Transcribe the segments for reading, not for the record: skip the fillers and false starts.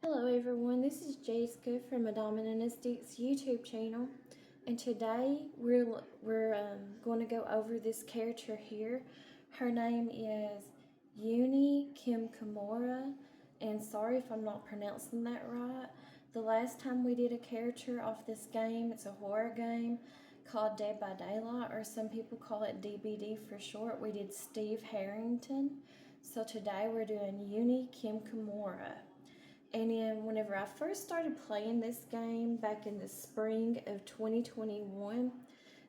Hello everyone, this is Jessica from Adominanistics YouTube channel, and today we're going to go over this character here. Her name is Yui Kimura, and sorry if I'm not pronouncing that right. The last time we did a character off this game, it's a horror game called Dead by Daylight, or some people call it DBD for short. We did Steve Harrington, so today we're doing Yui Kimura. And then whenever I first started playing this game back in the spring of 2021,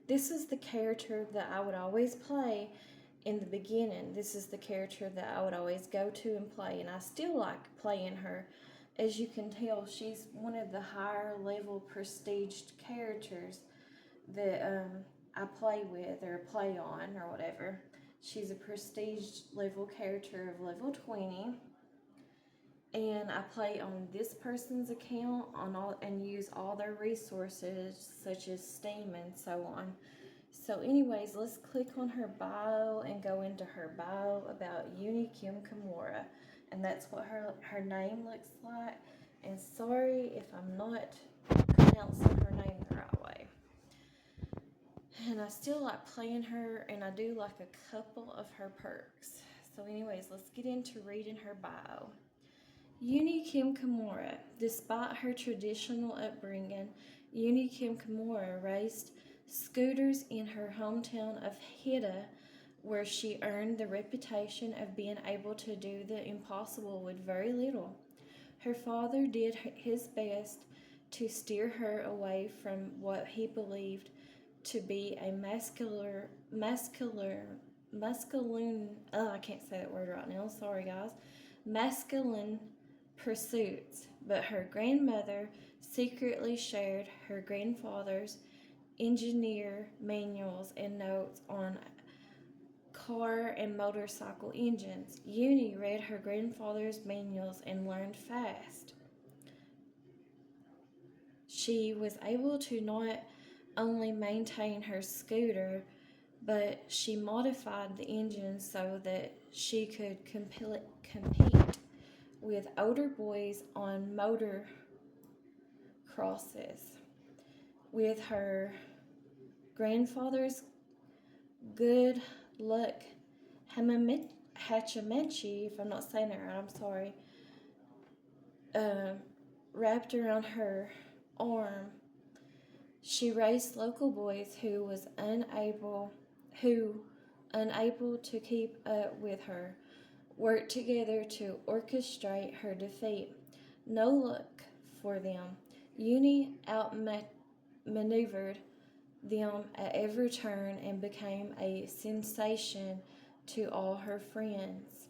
this is the character that I would always play in the beginning. This is the character that I would always go to and play, and I still like playing her. As you can tell, she's one of the higher level prestiged characters that I play with or play on or whatever. She's a prestige level character of level 20, and I play on this person's account and use all their resources such as Steam and so on. So anyways, let's click on her bio and go into her bio about Yui Kimura, and that's what her name looks like. And sorry if I'm not pronouncing her name the right way. And I still like playing her, and I do like a couple of her perks. So anyways, let's get into reading her bio. Yui Kimura. Despite her traditional upbringing, Yui Kimura raced scooters in her hometown of Hida, where she earned the reputation of being able to do the impossible with very little. Her father did his best to steer her away from what he believed to be a I can't say that word right now, sorry guys, masculine pursuits, but her grandmother secretly shared her grandfather's engineer manuals and notes on car and motorcycle engines. Yui read her grandfather's manuals and learned fast. She was able to not only maintain her scooter, but she modified the engine so that she could compete with older boys on motor crosses. With her grandfather's good luck Hachimechi, if I'm not saying that right, I'm sorry, wrapped around her arm, she raced local boys who unable to keep up with her, worked together to orchestrate her defeat. No luck for them. Yui outmaneuvered them at every turn and became a sensation to all her friends.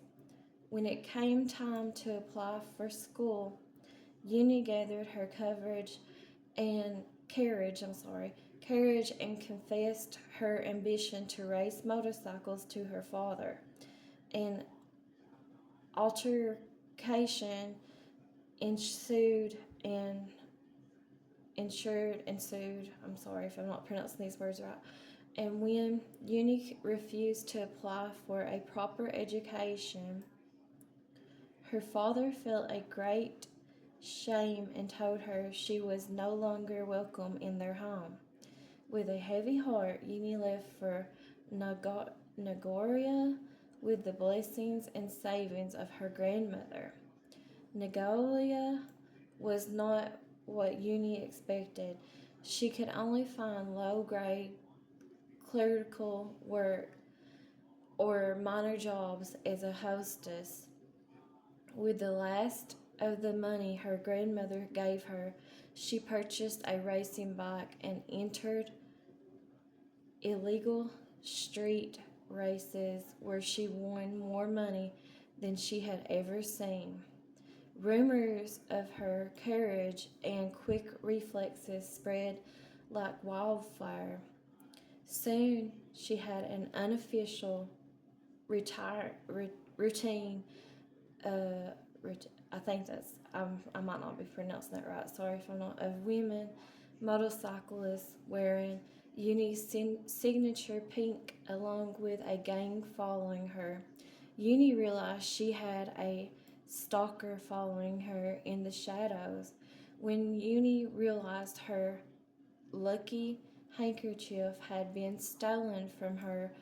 When it came time to apply for school, Yui gathered her courage and confessed her ambition to race motorcycles to her father. An altercation ensued. I'm sorry if I'm not pronouncing these words right. And when Yui refused to apply for a proper education, her father felt a great shame and told her she was no longer welcome in their home. With a heavy heart, Yui left for Nagoya with the blessings and savings of her grandmother. Nagoya was not what Yui expected. She could only find low-grade clerical work or minor jobs as a hostess. With the last of the money her grandmother gave her, she purchased a racing bike and entered illegal street races where she won more money than she had ever seen. Rumors of her courage and quick reflexes spread like wildfire. Soon she had an unofficial routine. I think I might not be pronouncing that right. Sorry if I'm not. Of women motorcyclists wearing Yui's signature pink, along with a gang following her. Yui realized she had a stalker following her in the shadows. When Yui realized her lucky handkerchief had been stolen from her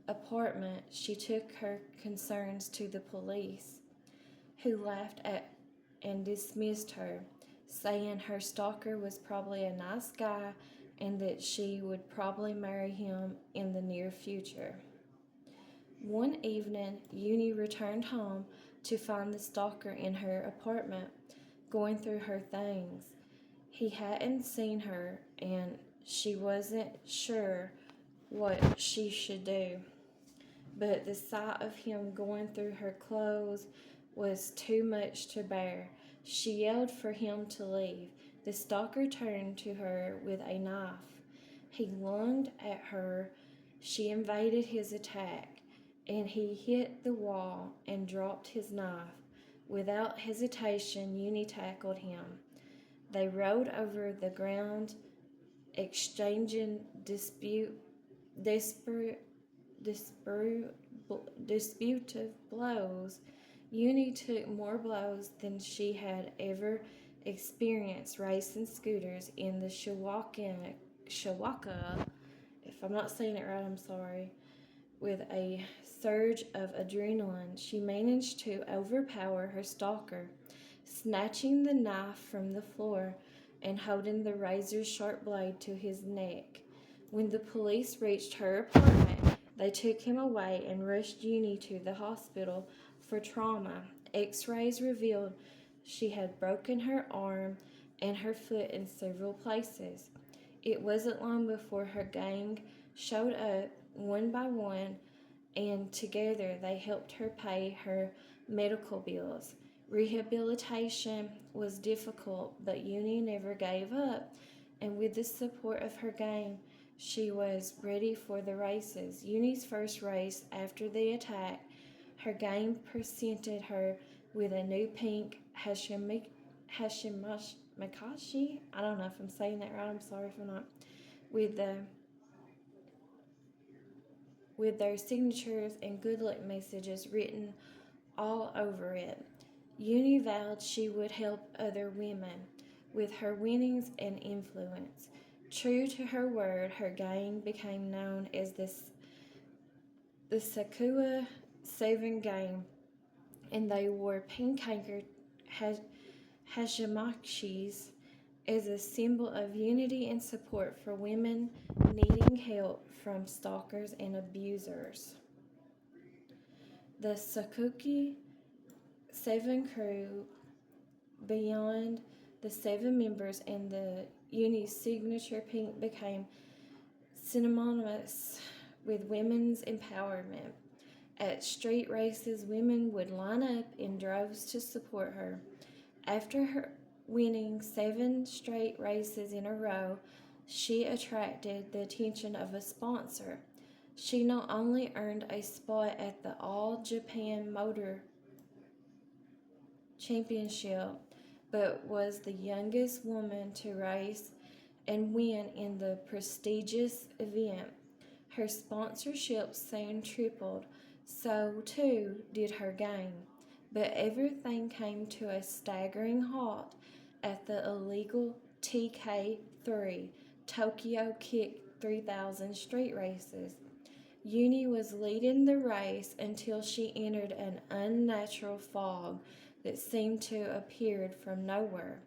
apartment, she took her concerns to the police, who laughed at and dismissed her, saying her stalker was probably a nice guy and that she would probably marry him in the near future. One evening, Yui returned home to find the stalker in her apartment, going through her things. He hadn't seen her, and she wasn't sure what she should do. But the sight of him going through her clothes was too much to bear. She yelled for him to leave. The stalker turned to her with a knife. He lunged at her. She evaded his attack, and he hit the wall and dropped his knife. Without hesitation, Yui tackled him. They rolled over the ground, exchanging disputive blows. Yui took more blows than she had ever experienced racing scooters in the Shiwaka, if I'm not saying it right, I'm sorry. With a surge of adrenaline, she managed to overpower her stalker, snatching the knife from the floor and holding the razor-sharp blade to his neck. When the police reached her apartment, they took him away and rushed Yui to the hospital for trauma. X-rays revealed she had broken her arm and her foot in several places. It wasn't long before her gang showed up one by one, and together they helped her pay her medical bills. Rehabilitation was difficult, but Yui never gave up, and with the support of her gang, she was ready for the races. Yui's first race after the attack, her gang presented her with a new pink Hashimashi. I don't know if I'm saying that right. I'm sorry if I'm not. With their signatures and good luck messages written all over it. Yui vowed she would help other women with her winnings and influence. True to her word, her gang became known as the Sakura Seven Gang, and they wore pink hashimashis as a symbol of unity and support for women needing help from stalkers and abusers. The Sakuki Seven crew, beyond the seven members, and the Yui's signature pink became synonymous with women's empowerment. At street races, women would line up in droves to support her. After her winning 7 straight races in a row, she attracted the attention of a sponsor. She not only earned a spot at the All Japan Motor Championship, but was the youngest woman to race and win in the prestigious event. Her sponsorship soon tripled, so too did her gang. But everything came to a staggering halt at the illegal TK3 Tokyo Kick 3000 street races. Yui was leading the race until she entered an unnatural fog that seemed to have appeared from nowhere.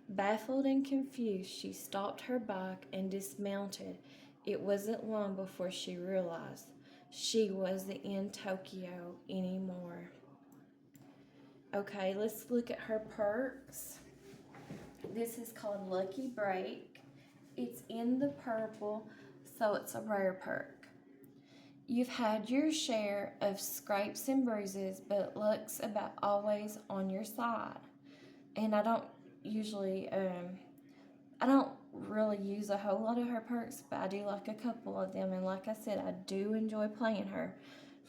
Baffled and confused, she stopped her bike and dismounted. It wasn't long before she realized she wasn't in Tokyo anymore. Okay, let's look at her perks. This is called Lucky Break. It's in the purple, so it's a rare perk. You've had your share of scrapes and bruises, but luck's about always on your side. And I don't really use a whole lot of her perks, but I do like a couple of them. And like I said, I do enjoy playing her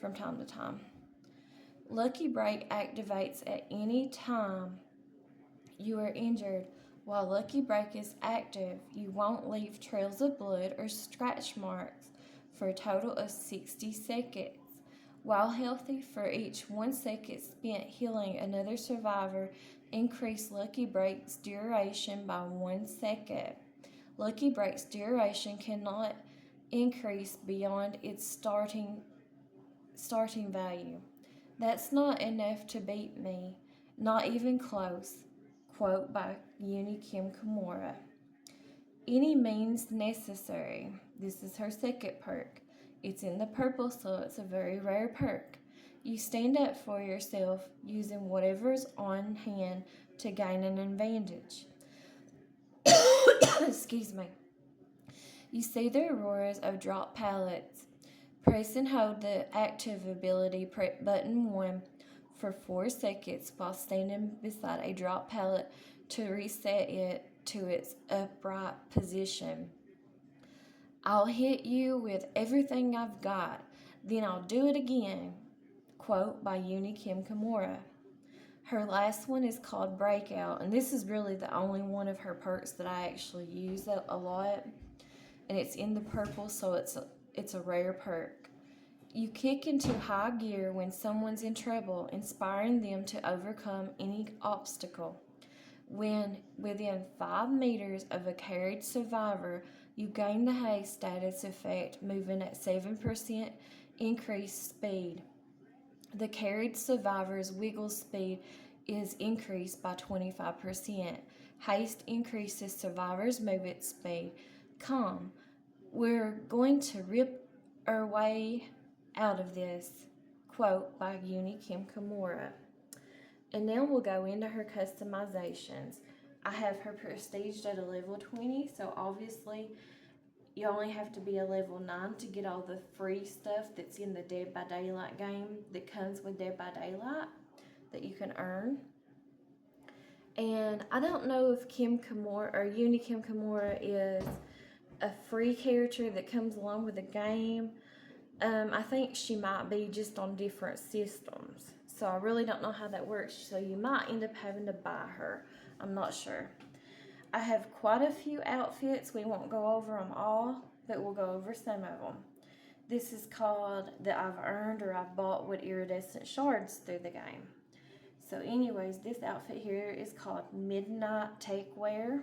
from time to time. Lucky Break activates at any time you are injured. While Lucky Break is active, you won't leave trails of blood or scratch marks for a total of 60 seconds. While healthy, for each 1 second spent healing another survivor, increase Lucky Break's duration by 1 second. Lucky Break's duration cannot increase beyond its starting value. That's not enough to beat me, not even close. Quote by Yui Kimura. Any means necessary. This is her second perk. It's in the purple, so it's a very rare perk. You stand up for yourself using whatever's on hand to gain an advantage. Excuse me. You see the auroras of drop pallets. Press and hold the active ability button 1 for 4 seconds while standing beside a drop pallet to reset it to its upright position. I'll hit you with everything I've got, then I'll do it again. Quote by Yui Kimura. Her last one is called Breakout, and this is really the only one of her perks that I actually use a lot. And it's in the purple, so it's a rare perk. You kick into high gear when someone's in trouble, inspiring them to overcome any obstacle. When within 5 meters of a carried survivor, you gain the haste status effect, moving at 7% increased speed. The carried survivor's wiggle speed is increased by 25%. Haste increases survivor's movement speed. Come, we're going to rip our way out of this. Quote by Yui Kimura. And now we'll go into her customizations. I have her prestiged at a level 20, so obviously you only have to be a level 9 to get all the free stuff that's in the Dead by Daylight game that comes with Dead by Daylight that you can earn. And I don't know if Yui Kimura is a free character that comes along with the game. I think she might be just on different systems. So I really don't know how that works. So you might end up having to buy her. I'm not sure. I have quite a few outfits. We won't go over them all, but we'll go over some of them. This is called that I've earned or I've bought with iridescent shards through the game. So anyways, this outfit here is called Midnight Takewear.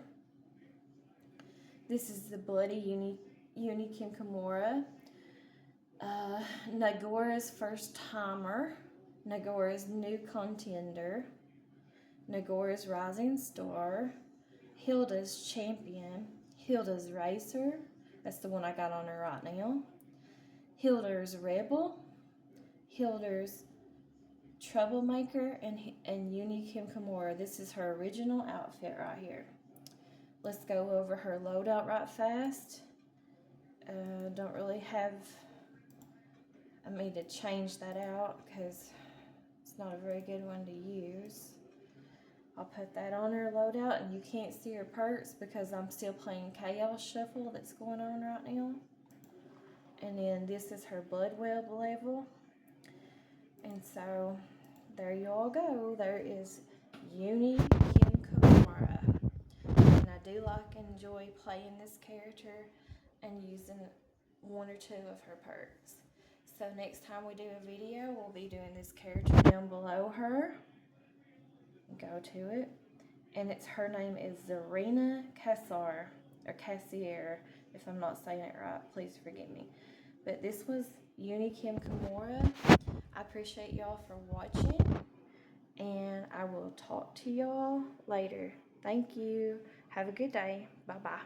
This is the Bloody Yui Kimura. Nagora's First Timer. Nagora's New Contender. Nagora's Rising Star. Hilda's Champion. Hilda's Racer. That's the one I got on her right now. Hilda's Rebel. Hilda's Troublemaker. And Yui Kimura. This is her original outfit right here. Let's go over her loadout right fast. Don't really have... I need to change that out because it's not a very good one to use. I'll put that on her loadout, and you can't see her perks because I'm still playing Chaos Shuffle that's going on right now. And then this is her Bloodweb level. And so there you all go. There is Yui Kimura. And I do like and enjoy playing this character and using 1 or 2 of her perks. So next time we do a video, we'll be doing this character down below her. Go to it. And her name is Zarina Cassar, or Cassier, if I'm not saying it right, please forgive me. But this was Yui Kimura. I appreciate y'all for watching, and I will talk to y'all later. Thank you. Have a good day. Bye-bye.